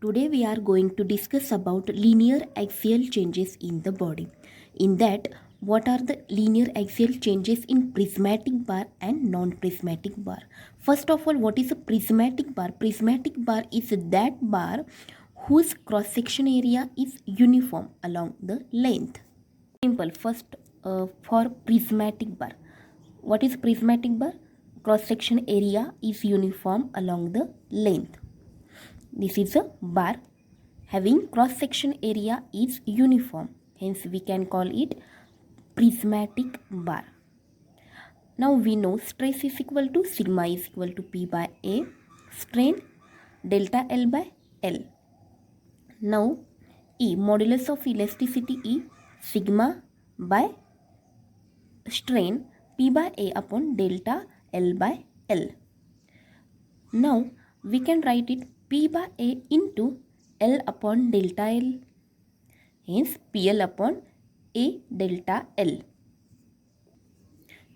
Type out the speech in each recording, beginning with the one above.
Today we are going to discuss about linear axial changes in the body. In that, what are the linear axial changes in prismatic bar and non-prismatic bar? First of all, what is a prismatic bar? Prismatic bar is that bar whose cross-section area is uniform along the length. Simple. First, for prismatic bar. What is prismatic bar? Cross-section area is uniform along the length. This is a bar having cross-section area is uniform. Hence, we can call it prismatic bar. Now, we know stress is equal to sigma is equal to P by A, strain delta L by L. Now, E, modulus of elasticity E, sigma by strain P by A upon delta L by L. Now, we can write it P by A into L upon delta L. Hence, PL upon A delta L.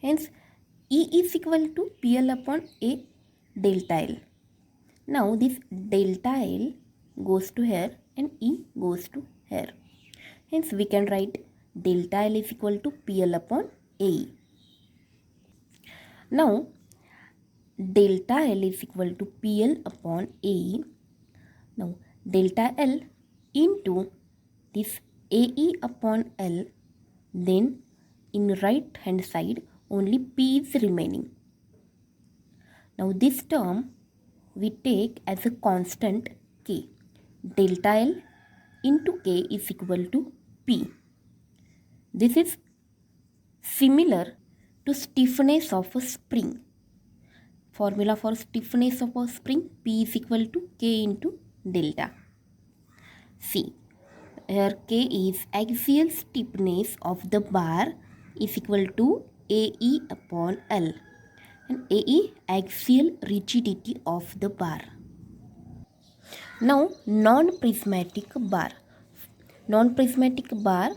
Hence, E is equal to PL upon A delta L. Now, this delta L goes to here and E goes to here. Hence, we can write delta L is equal to PL upon AE. Now, delta L is equal to PL upon AE. Now, delta L into this AE upon L, then in right hand side only P is remaining. Now, this term we take as a constant K. Delta L into K is equal to P. This is similar to stiffness of a spring. Formula for stiffness of a spring, P is equal to K into delta. See, here K is axial stiffness of the bar is equal to AE upon L, and AE axial rigidity of the bar. Now, non-prismatic bar. Non-prismatic bar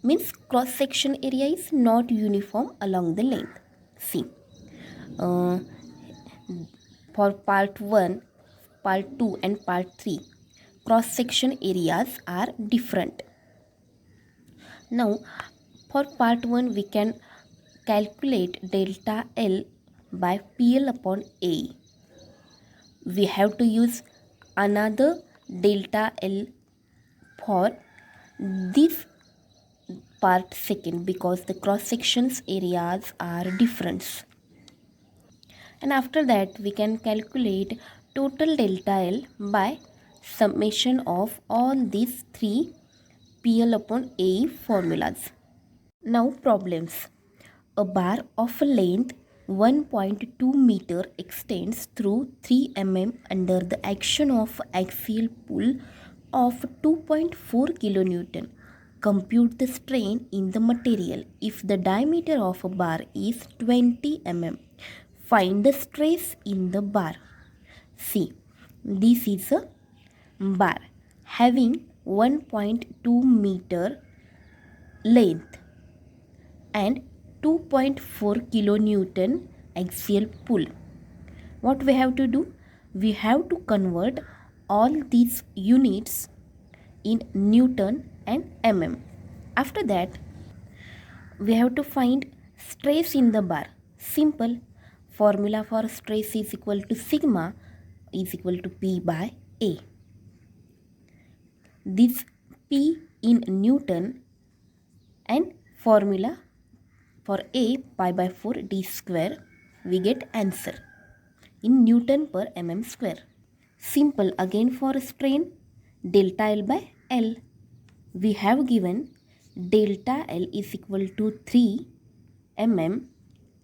means cross-section area is not uniform along the length. See, for part 1, part 2 and part 3, cross-section areas are different. Now, for part 1, we can calculate delta L by PL upon A. We have to use another delta L for this part 2 because the cross-sections areas are different. And after that, we can calculate total delta L by summation of all these 3 PL upon A formulas. Now, problems. A bar of a length 1.2 meter extends through 3 mm under the action of axial pull of 2.4 kilonewton. Compute the strain in the material if the diameter of a bar is 20 mm. Find the stress in the bar. See, this is a bar having 1.2 meter length and 2.4 kilonewton axial pull. What we have to do? We have to convert all these units in Newton and mm. After that, we have to find stress in the bar. Simple. Formula for stress is equal to sigma is equal to P by A. This P in Newton and formula for A pi by 4 d square, we get answer in Newton per mm square. Simple. Again for strain, delta L by L. We have given delta L is equal to 3 mm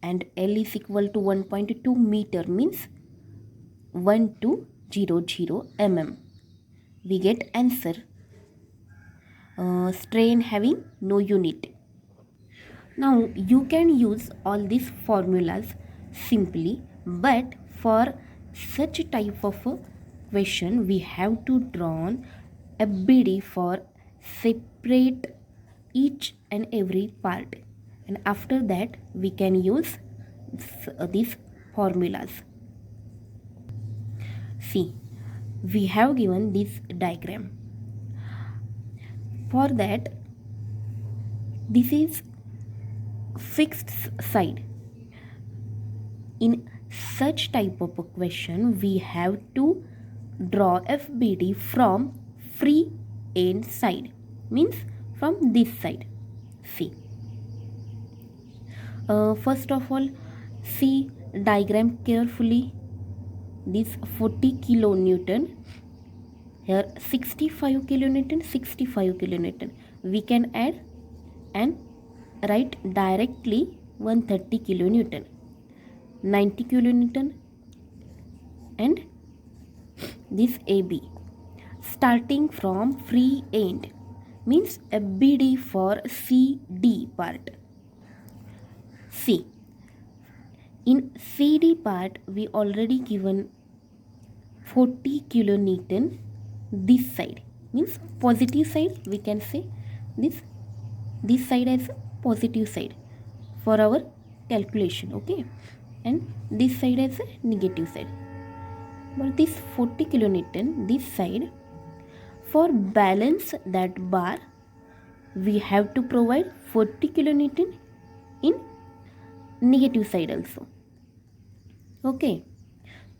and L is equal to 1.2 meter means 1200 mm. We get answer. Strain having no unit. Now, you can use all these formulas simply, but for such type of a question, we have to draw a BD for separate each and every part. And after that, we can use these formulas. See, we have given this diagram. For that, this is fixed side. In such type of a question, we have to draw FBD from free end side, means from this side. See. First of all, see diagram carefully. This 40 kilonewton, here 65 kilonewton, 65 kilonewton. We can add and write directly 130 kilonewton, 90 kilonewton, and this AB. Starting from free end means FBD for CD part. See, in CD part we already given 40 kilonewton this side, means positive side. We can say this side as positive side for our calculation, okay, and this side as a negative side. But this 40 kilonewton this side, for balance that bar we have to provide 40 kilonewton in negative side also. Okay,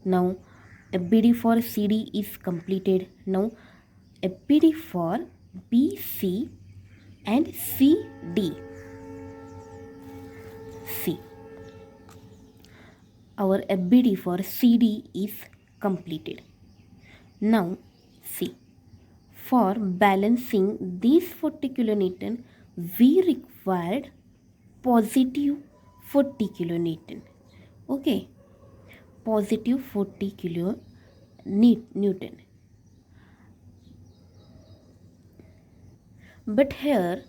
now FBD for CD is completed. Now FBD for BC and CD. See, our FBD for CD is completed. Now see, for balancing these 40 kilonewton, we required positive 40 kilonewton. Okay, positive 40 kilonewton. But here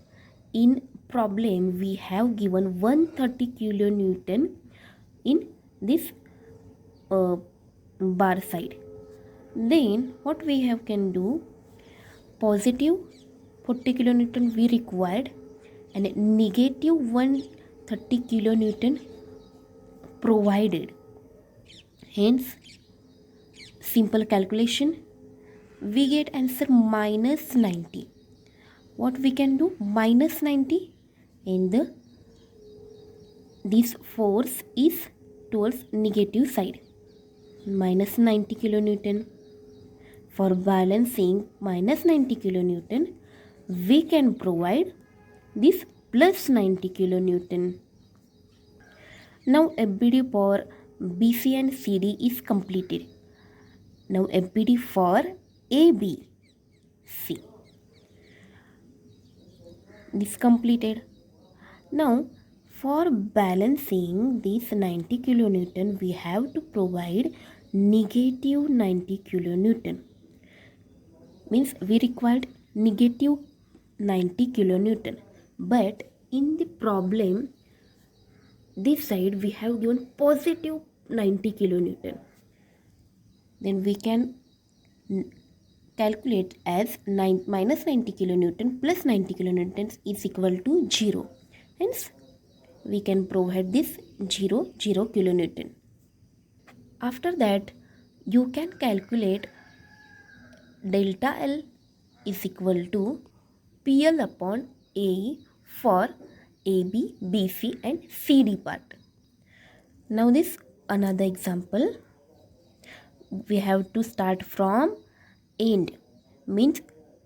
in problem we have given 130 kilonewton in this bar side. Then what we have can do, positive 40 kilonewton we required and negative 130 kilonewton provided. Hence, simple calculation, we get answer minus 90. What we can do? Minus 90, and this force is towards negative side. Minus 90 kilonewton. For balancing minus 90 kilonewton, we can provide this plus 90 kilonewton. Now FBD for BC and CD is completed. Now FBD for AB. See, this completed. Now for balancing this 90 kilonewton, we have to provide negative 90 kilonewton. Means we required negative 90 kilonewton. But in the problem, this side we have given positive 90 kilonewton. Then we can calculate as minus 90 kilonewton plus 90 kilonewtons is equal to 0. Hence, we can provide this 0 kilonewton. After that, you can calculate delta L is equal to PL upon AE for AB, BC and CD part. Now this another example. We have to start from end, means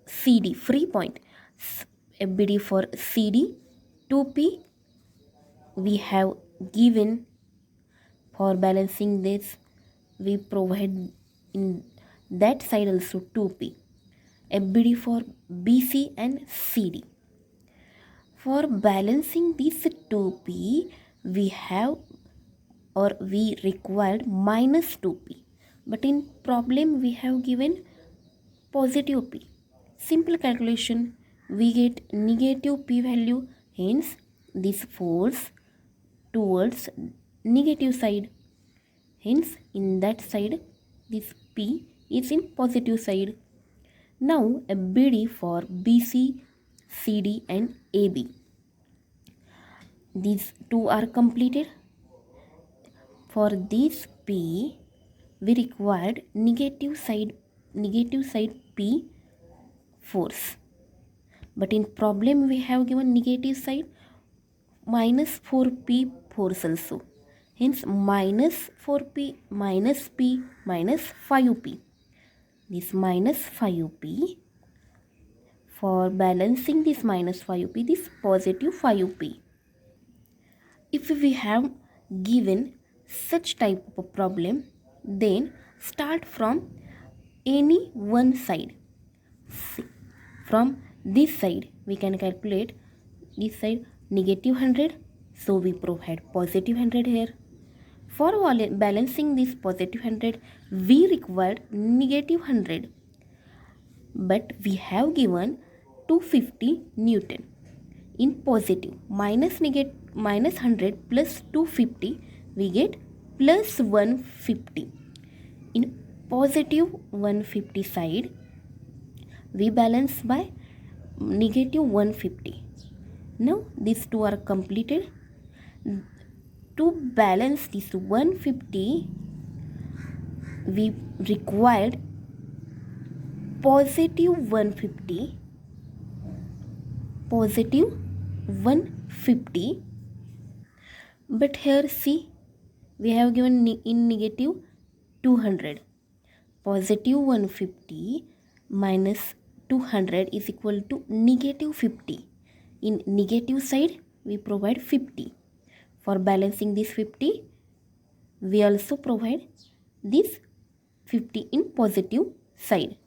CD, free point. FBD for CD 2P we have given. For balancing this, we provide in that side also 2P. FBD for BC and CD. For balancing this 2P, we have or we required minus 2P. But in problem we have given positive P. Simple calculation, we get negative P value. Hence, this force towards negative side. Hence, in that side, this P is in positive side. Now, FBD for BC, CD and AB. These two are completed. For this P, we required negative side negative side P force. But in problem we have given negative side minus 4P force also. Hence minus 4P minus P minus 5P. This minus 5P. For balancing this minus 5P, this positive 5P. If we have given such type of problem, then start from any one side. From this side we can calculate this side negative 100, so we provide positive 100 here. For balancing this positive 100 we required negative 100, but we have given 250 Newton. In positive minus 100 plus 250 we get plus 150. In positive 150 side we balance by negative 150. Now these two are completed. To balance this 150 we required positive 150, but here see we have given in negative 200. Positive 150 minus 200 is equal to negative 50. In negative side we provide 50. For balancing this 50 we also provide this 50 in positive side.